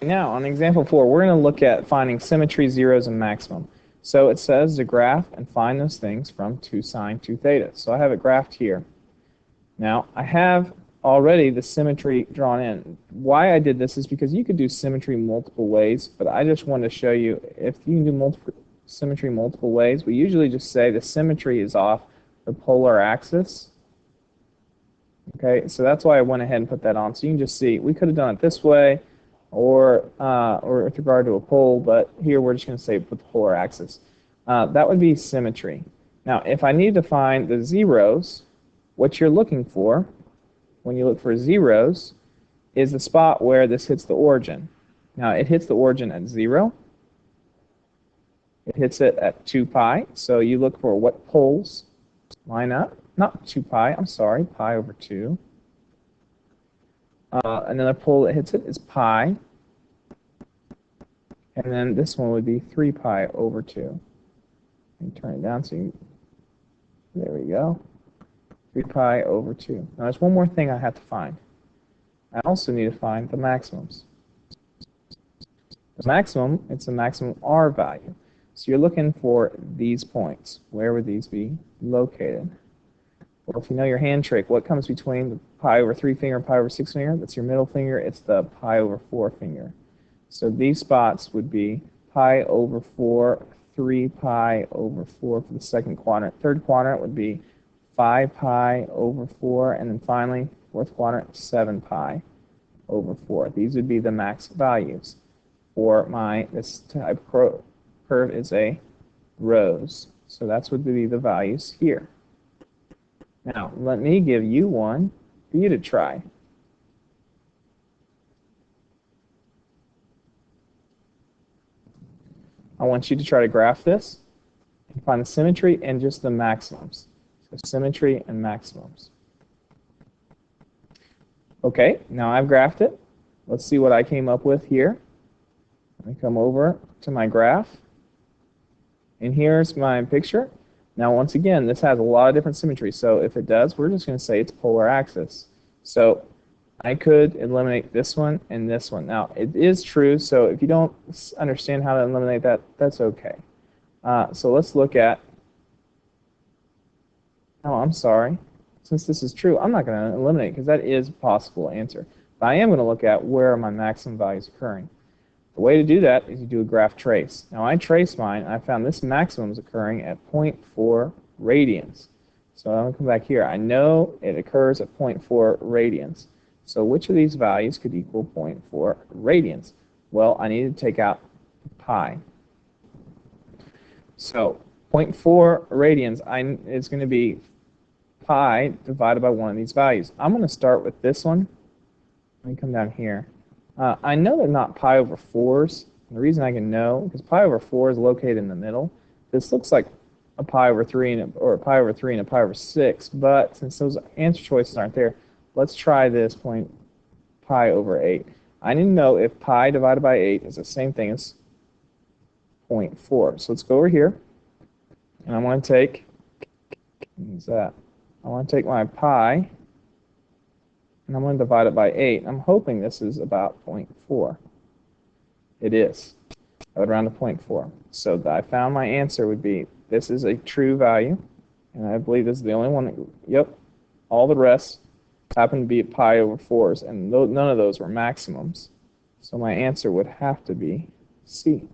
Now, on example 4, we're going to look at finding symmetry, zeros, and maximum. So it says to graph and find those things from 2 sine, 2 theta. So I have it graphed here. Now, I have already the symmetry drawn in. Why I did this is because you could do symmetry multiple ways, but I just wanted to show you if you can do symmetry multiple ways, we usually just say the symmetry is off the polar axis. Okay, so that's why I went ahead and put that on. So you can just see, we could have done it this way, or with regard to a pole, but here we're just going to say with the polar axis. That would be symmetry. Now, if I need to find the zeros, what you're looking for when you look for zeros is the spot where this hits the origin. Now, it hits the origin at 0. It hits it at 2 pi. So you look for what poles line up. Not 2 pi, I'm sorry, pi over 2. Another pole that hits it is pi. And then this one would be 3 pi over 2. And turn it down so you, there we go. 3 pi over 2. Now there's one more thing I have to find. I also need to find the maximums. The maximum, it's a maximum R value. So you're looking for these points. Where would these be located? Well, if you know your hand trick, what comes between the pi over 3 finger and pi over 6 finger? That's your middle finger. It's the pi over 4 finger. So these spots would be pi over 4, 3 pi over 4 for the second quadrant. Third quadrant would be 5 pi over 4. And then finally, fourth quadrant, 7 pi over 4. These would be the max values for this type of curve is a rose. So that's what would be the values here. Now, let me give you one for you to try. I want you to try to graph this and find the symmetry and just the maximums. So symmetry and maximums. Okay, now I've graphed it. Let's see what I came up with here. Let me come over to my graph. And here's my picture. Now, once again, this has a lot of different symmetry. So if it does, we're just going to say it's polar axis. So I could eliminate this one and this one. Now, it is true, so if you don't understand how to eliminate that, that's okay. So let's look at, oh, I'm sorry. Since this is true, I'm not going to eliminate because that is a possible answer. But I am going to look at where are my maximum values occurring. The way to do that is you do a graph trace. Now I traced mine, and I found this maximum is occurring at 0.4 radians. So I'm going to come back here. I know it occurs at 0.4 radians. So which of these values could equal 0.4 radians? Well, I need to take out pi. So 0.4 radians is going to be pi divided by one of these values. I'm going to start with this one. Let me come down here. I know they're not pi over 4s. And the reason I can know, because pi over 4 is located in the middle. This looks like a pi over 3 or a pi over 3 and a pi over 6, but since those answer choices aren't there, let's try this pi over 8. I need to know if pi divided by 8 is the same thing as 0.4. So let's go over here, and I want to take, what is that? I want to take my pi, and I'm going to divide it by 8. I'm hoping this is about 0.4. It is. I would round to 0.4. So I found my answer would be, this is a true value, and I believe this is the only one. Yep. All the rest happen to be at pi over 4s, and none of those were maximums. So my answer would have to be C.